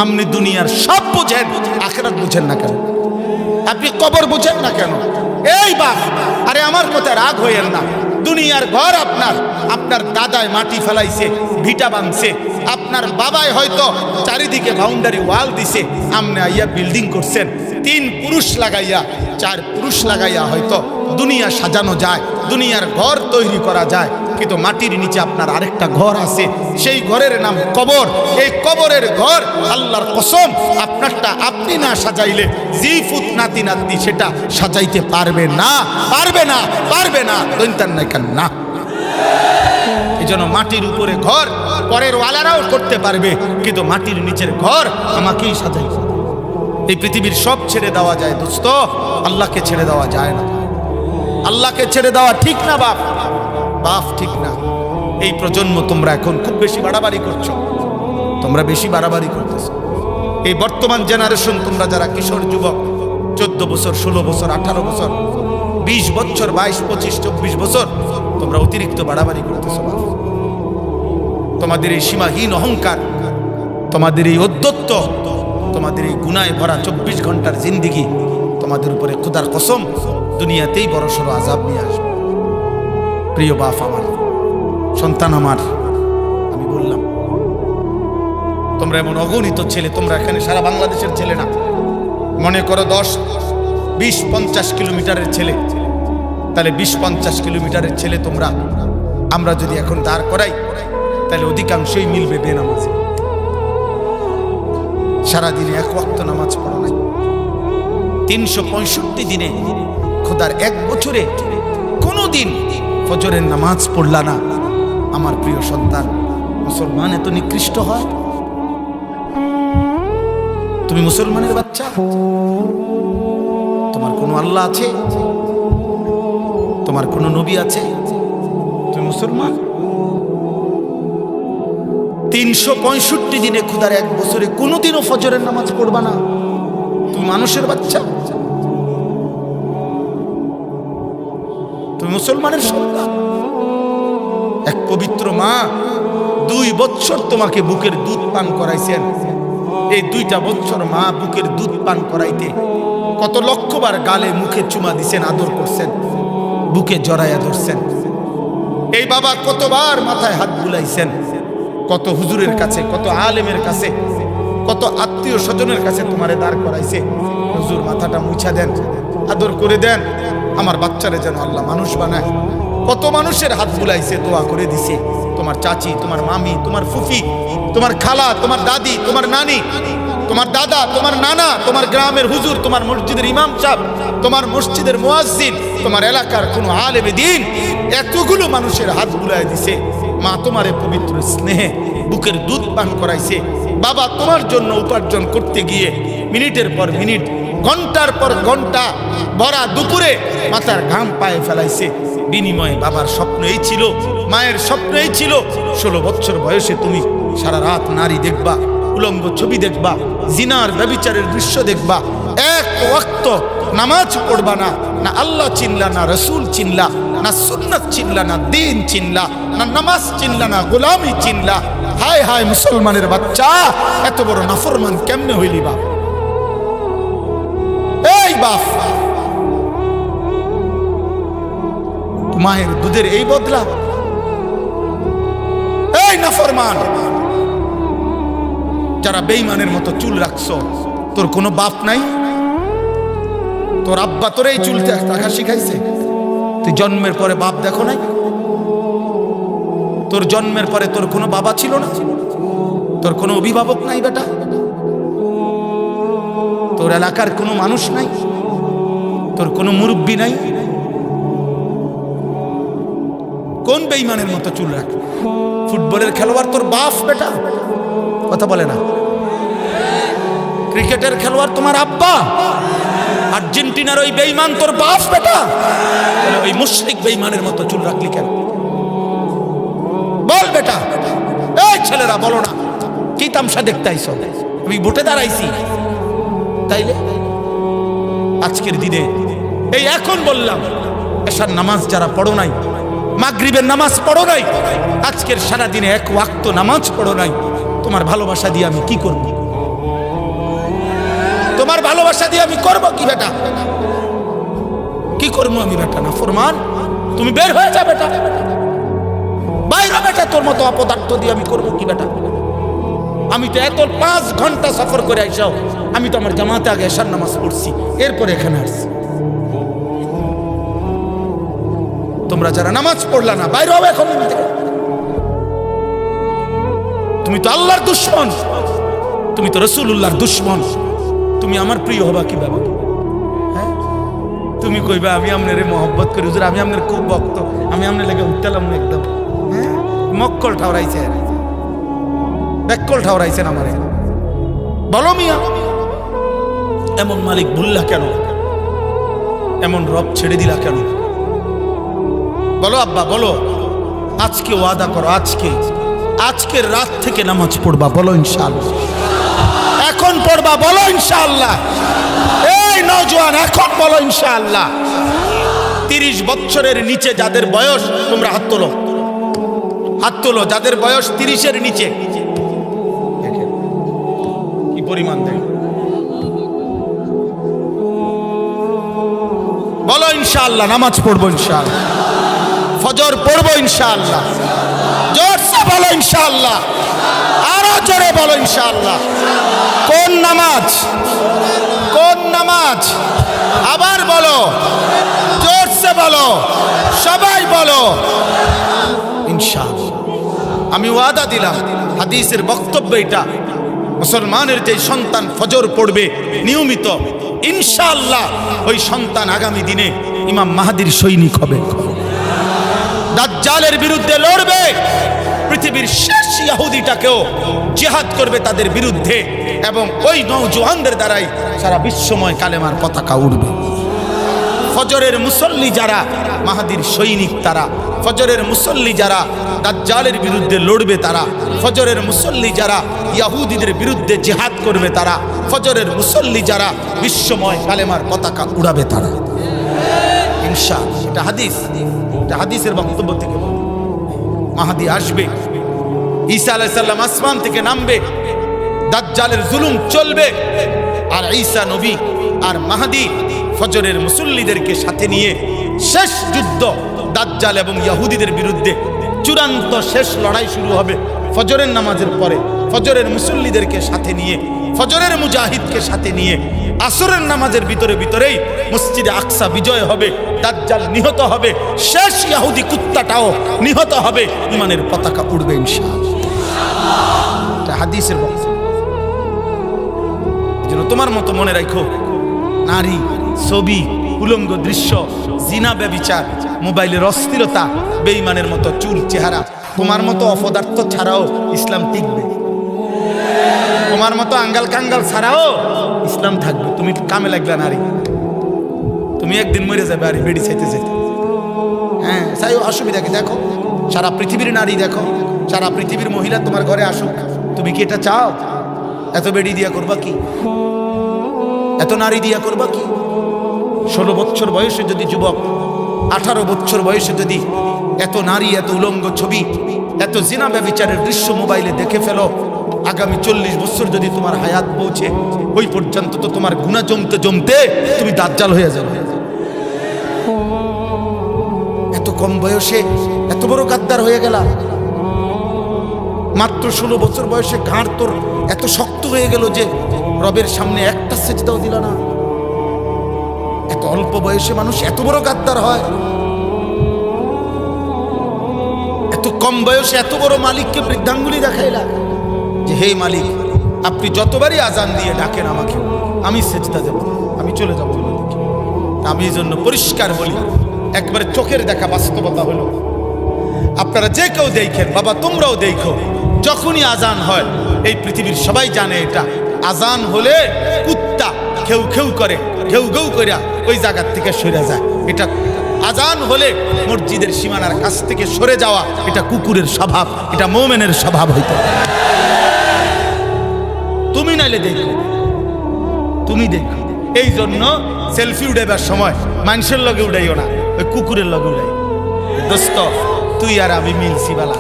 আপনি দুনিয়ার সব বুঝেন, আখিরাত বুঝেন না কেন? আপনি কবর বুঝেন না কেন? এই বাপ, আরে আমার কথা রাগ হইয়েন না। দুনিয়ার ঘর আপনার, আপনার দাদায় মাটি ফেলাইছে, ভিটা বাঁধছে, আপনার বাবাই হয়তো চারিদিকে বাউন্ডারি ওয়াল দিছে, আপনি আইয়া বিল্ডিং করছেন। 3 পুরুষ লাগাইয়া, 4 পুরুষ লাগাইয়া হয়তো দুনিয়া সাজানো যায়, দুনিয়ার ঘর তৈরি করা যায়, কিন্তু মাটির নিচে আপনার আরেকটা ঘর আছে, সেই ঘরের নাম কবর। এই কবরের ঘর আল্লাহর কসম আপনারটা আপনি না সাজাইলে জিফুত নাতি নাতনি সেটা সাজাইতে পারবে না, পারবে না, পারবে না, দৈন্তান নাই কেন না। এই জন্য মাটির উপরে ঘর পরের ওয়ালারাও করতে পারবে, কিন্তু মাটির নিচের ঘর আমাকেই সাজাইতে। এই পৃথিবীর সব ছেড়ে দেওয়া যায় দোস্ত, আল্লাহকে ছেড়ে দেওয়া যায় না। আল্লাহকে ছেড়ে দেওয়া ঠিক না বাপ, বাপ ঠিক না। এই প্রজন্ম তোমরা এখন খুব বেশি বাড়াবাড়ি করছো, তোমরা বেশি বাড়াবাড়ি করতেছো। এই বর্তমান জেনারেশন, তোমরা যারা কিশোর যুবক, 14 বছর, 16 বছর, 18 বছর, 20 বছর, 22, 25, 24 বছর, তোমরা অতিরিক্ত বাড়াবাড়ি করতেছো বাপ। তোমাদের এই সীমাহীন অহংকার, তোমাদের এই অধ্যত্ব, তোমাদের এই গুনায় ভরা 24 ঘন্টার জিন্দিগি, তোমাদের উপরে খোদার কসম দুনিয়াতেই বড়সড় আযাব নিয়ে আসবে। প্রিয় বাপ আমার, সন্তান আমার, আমি বললাম তোমরা এমন অগণিত ছেলে, তোমরা এখানে সারা বাংলাদেশের ছেলে না, মনে করো 10, 20, 50 কিলোমিটারের ছেলে, তাহলে 20-50 কিলোমিটারের ছেলে তোমরা, আমরা যদি এখন দাঁড় করাই তাহলে অধিকাংশই মিলবে বেনামাজি। সারাদিনে 1 ওয়াক্ত নামাজ পড়ো নাই, 365 দিনে, খোদার 1 বছরে কোনোদিন ফজরের নামাজ পড়লা না। আমার প্রিয় সন্তান, মুসলমান এত নিকৃষ্ট হয়? তুমি মুসলমানের বাচ্চা, তোমার কোনো আল্লাহ আছে? তোমার কোনো নবী আছে? তুমি মুসলমান? 365 দিনে খোদার 1 বছরে কোনোদিনও ফজরের নামাজ পড়বা না? তুমি মানুষের বাচ্চা? তুমি মুসলমানের সন্তান। এক পবিত্র মা 2 বছর তোমাকে বুকের দুধ পান করাইছেন। এই 2টা বছর মা বুকের দুধ পান করাইতে কত লক্ষবার গালে মুখে চুমা দিছেন, আদর করছেন, বুকে জড়াইয়া ধরছেন। এই বাবা কতবার মাথায় হাত বুলাইছেন, কত হুজুরের কাছে, কত আলেমের কাছে, কত আত্মীয় স্বজনের কাছে তোমারে দাঁড় করাইছে, হুজুর মাথাটা মুছা দেন, আদর করে দেন, আমার বাচ্চারে যেন আল্লাহ মানুষ বানায়। কত মানুষের হাত বুলাইছে, দোয়া করে দিছে। তোমার চাচি, তোমার মামি, তোমার ফুফি, তোমার খালা, তোমার দাদি, তোমার নানি, তোমার দাদা, তোমার নানা, তোমার গ্রামের হুজুর, তোমার মসজিদের ইমাম সাহেব, তোমার মসজিদের মুয়াজ্জিন, তোমার এলাকার কোনো আলেমে দ্বীন, এতগুলো মানুষের হাত বুলাই দিছে। মা তোমারে পবিত্র স্নেহে বুকের দুধ পান করাইছে। বাবা তোমার জন্য উপার্জন করতে গিয়ে মিনিটের পর মিনিট, ঘন্টার পর ঘন্টা, ভরা দুপুরে মাথার ঘাম পায়ে ফেলাইছে। বিনিময়ে বাবার স্বপ্ন এই ছিল, মায়ের স্বপ্ন এই ছিল, 16 বছর বয়সে তুমি সারা রাত নারী দেখবা, উলঙ্গ ছবি দেখবা, জিনার ব্যভিচারের দৃশ্য দেখবা, 1 ওয়াক্ত নামাজ পড়বা না। না আল্লাহ চিনলা, না রসুল চিনলা, না সুন্নাত চিনলা, না দিন চিনলা, না নামাজ চিনলা, না গোলামি চিনলা। হায় হায় মুসলমানের বাচ্চা, এত বড় নাফরমান কেমনে হইলি বাপ? এই বাপ, মায়ের দুধের এই বদলা? এই নাফরমান, যারা বেঈমানের মতো চুল রাখছো, তোর কোনো বাপ নাই? তোর আব্বা তোর এই চুল রাখা শিখাইছে? তুই জন্মের পরে বাপ দেখো নাই? তোর জন্মের পরে তোর কোনো বাবা ছিল না? তোর কোনো অভিভাবক নাই বেটা? তোর এলাকার কোনো মানুষ নাই? তোর কোনো মুরব্বী নাই? কোন বেঈমানের মতো চুল রাখ? ফুটবলের খেলোয়াড় তোর বাপ বেটা? কথা বলে না। ক্রিকেটের খেলোয়াড় তোমার আব্বা? আর্জেন্টিনার ওই বেঈমান তোর বাপ বেটা? ওই মুশরিক বেঈমানের মতো চুল রাখলি কেন? বল বেটা। এই ছেলেরা বলো না, কি তামসা দেখতে আইছো? আমি ভোটে দাঁড়াইছি তাইলে? আজকের দিনে এই এখন বললাম, এশার নামাজ যারা পড়ো নাই, মাগরিবের নামাজ পড়ো নাই, আজকের সারা দিনে 1 ওয়াক্ত নামাজ পড়ো নাই, তোমার ভালোবাসা দিয়ে আমি কি করব? তোমার ভালোবাসা দিয়ে আমি করব কি বেটা? কি করবো আমি বেটা? না ফরমান, তুমি বের হয়ে যা বেটা, বাইরে বেটা, তোর মতো অপদার্থ দিয়ে আমি করবো কি বেটা? আমি তো এত 5 ঘন্টা সফর করে আইসাও, আমি তো আমার জামাতে আগে এশার নামাজ পড়ছি, এরপরে এখানে আসছি। তোমরা যারা নামাজ পড়লা না, বাইরে হবে এখন। তুমি তো আল্লাহর দুশমন, তুমি তো রাসূলুল্লাহর দুশমন, তুমি আমার প্রিয় হবা কিভাবে? হ্যাঁ, তুমি কইবা আমি আপনারে মহব্বত করি হুজুর, আমি আপনার খুব ভক্ত, আমি আপনার লেগে উঠতালাম না একদম। হ্যাঁ, মক্কল ঠাউরাইছে, ব্যাককল ঠাউরাইছেন আমারে। বলো মিয়া, এমন মালিক ভুললা কেন? এমন রব ছেড়ে দিলা কেন? বলো আব্বা, বলো। আজকে ওয়াদা করো, আজকের রাত থেকে নামাজ পড়বা, বলো ইনশাআল্লাহ। এখন পড়বা, বলো ইনশাআল্লাহ। এই নওজোয়ান, এখন বলো ইনশাআল্লাহ। 30 বছরের নিচে যাদের বয়স, তোমরা হাত তোলো, হাত তোলো যাদের বয়স 30-এর নিচে। দেখেন কি পরিমাণ, দেখ। বলো ইনশাআল্লাহ, নামাজ পড়বো ইনশাআল্লাহ, ফজর পড়বো ইনশাআল্লাহ। জোরসে বলো ইনশাআল্লাহ, আরো জোরে বলো ইনশাআল্লাহ। কোন নামাজ? কোন নামাজ? আবার বলো, জোরসে বলো, সবাই বলো ইনশাআল্লাহ। আমি ওয়াদা দিলাম, হাদিসের বক্তব্য এটা, মুসলমানের যে সন্তান ফজর পড়বে নিয়মিত, ইনশাআল্লাহ ওই সন্তান আগামী দিনে ইমাম মাহদির সৈনিক হবে, দাজ্জালের বিরুদ্ধে লড়বে, পৃথিবীর শেষ ইহুদিটাকেও জিহাদ করবে তাদের বিরুদ্ধে, এবং ওই নওজোয়ানদের দ্বারাই সারা বিশ্বময় কালেমার পতাকা উড়বে। ফজরের মুসল্লি যারা মাহদির সৈনিক, তারা ফজরের মুসল্লি যারা দাজ্জালের বিরুদ্ধে লড়বে, তারা ফজরের মুসল্লি যারা ইহুদিদের বিরুদ্ধে জিহাদ করবে, তারা ফজরের মুসল্লি যারা বিশ্বময় কালেমার পতাকা উড়াবে, তারা ইনশাআল্লাহ। এটা হাদিস, এটা হাদিসের বক্তব্য থেকে। মাহদি আসবে, ঈসা আলাইহিস সালাম আসমান থেকে নামবে, দাজ্জালের জুলুম চলবে, আর ঈসা নবী আর মাহদি ফজরের মুসল্লিদেরকে সাথে নিয়ে শেষ যুদ্ধ দাজ্জাল এবং ইহুদিদের বিরুদ্ধে চূড়ান্ত শেষ লড়াই শুরু হবে ফজরের নামাজের পরে। ফজরের মুসল্লিদেরকে সাথে নিয়ে, ফজরের মুজাহিদকে সাথে নিয়ে আসরের নামাজের ভিতরেই মসজিদে আকসা বিজয় হবে, দাজ্জাল নিহত হবে, শেষ ইহুদি কুত্তাটাও নিহত হবে, ইমানের পতাকা উড়বে ইনশাআল্লাহ। এটা হাদিসের বক্তব্য। এজন্য তোমার মতো মনে রাখো, নারী, ছবি, উলঙ্গ দৃশ্য, জিনা, ব্যভিচার, মোবাইলের অস্থিরতা, বেঈমানের মতো চুল চেহারা, তোমার মতো অপদার্থ ছাড়াও ইসলাম টিকবে, তোমার মতো আঙ্গাল কাঙ্গাল ছাড়াও ইসলাম থাকবে। তুমি কামে লাগবে নারী, তুমি একদিন মরে যাবে আর বেড়ি চাইতে চাইতে। হ্যাঁ, চাই অসুবিধা কি? দেখো সারা পৃথিবীর নারী, দেখো সারা পৃথিবীর মহিলা তোমার ঘরে আসুক, তুমি কি এটা চাও? এত বেড়ি দিয়া করবা কি? এত নারী দিয়া করবা কি? 16 বছর বয়সে যদি যুবক, 18 বছর বয়সে যদি এত নারী, এত উলঙ্গ ছবি, এত জিনা ব্যভিচারের দৃশ্য মোবাইলে দেখে ফেলো, আগামী 40 বছর যদি তোমার হায়াত পৌঁছে, ওই পর্যন্ত তো তোমার গুনাহ জমতে জমতে তুমি দাজ্জাল হয়ে যাবে। এত কম বয়সে এত বড় গাদ্দার হয়ে গেলা। মাত্র 16 বছর বয়সে ঘাড় তোর এত শক্ত হয়ে গেল যে রবের সামনে একটা সেজদাও দিল না। এত অল্প বয়সে মানুষ এত বড় গাদ্দার হয়। এত কম বয়সে এত বড় মালিককে বৃদ্ধাঙ্গুলি দেখাইলা যে হে মালিক, আপনি যতবারই আজান দিয়ে ডাকেন আমাকে, আমি সেজদা দেব, আমি চলে যাব। আমি এই জন্য পরিষ্কার বলি, একবারে চোখের দেখা বাস্তবতা হলো, আপনারা যে কেউ দেখেন, বাবা তোমরাও দেখো, যখনই আজান হয়, এই পৃথিবীর সবাই জানে এটা আজান হলে কুত্তা খেউ খেউ করে, ঘেউ ঘেউ করে ওই জায়গার থেকে সরে যায়। এটা আজান হলে মসজিদের সীমানার কাছ থেকে সরে যাওয়া, এটা কুকুরের স্বভাব, এটা মোমেনের স্বভাব হইতো। তুমি নাইলে দেখো, তুমি দেখো। এই জন্য সেলফি উঠাইবার সময় মানুষের লগে উঠাইও না, ওই কুকুরের লগে উঠাই। দোস্ত তুই আর আমি মিলছি বালা,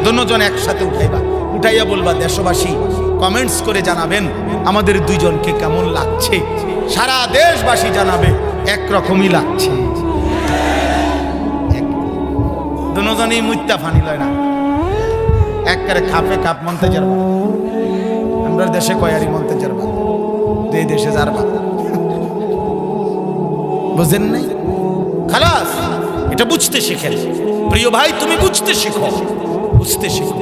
দুজন একসাথে উঠাইবা, উঠাইয়া বলবা দেশবাসী কমেন্টস করে জানাবেন আমাদের দুইজনকে কেমন লাগছে। সারা দেশবাসী জানাবে একরকমই লাগছে। দুজনই মুত্তা ফানি লয় না, একবারে খাপে কাপ মনতে যারবা। আমরা দেশে কয়ারি মনতে যারবা, দুই দেশে যারবা, বুঝেন নাই? খালাস, এটা বুঝতে শিখেন। প্রিয় ভাই, তুমি বুঝতে শিখো, বুঝতে শিখো।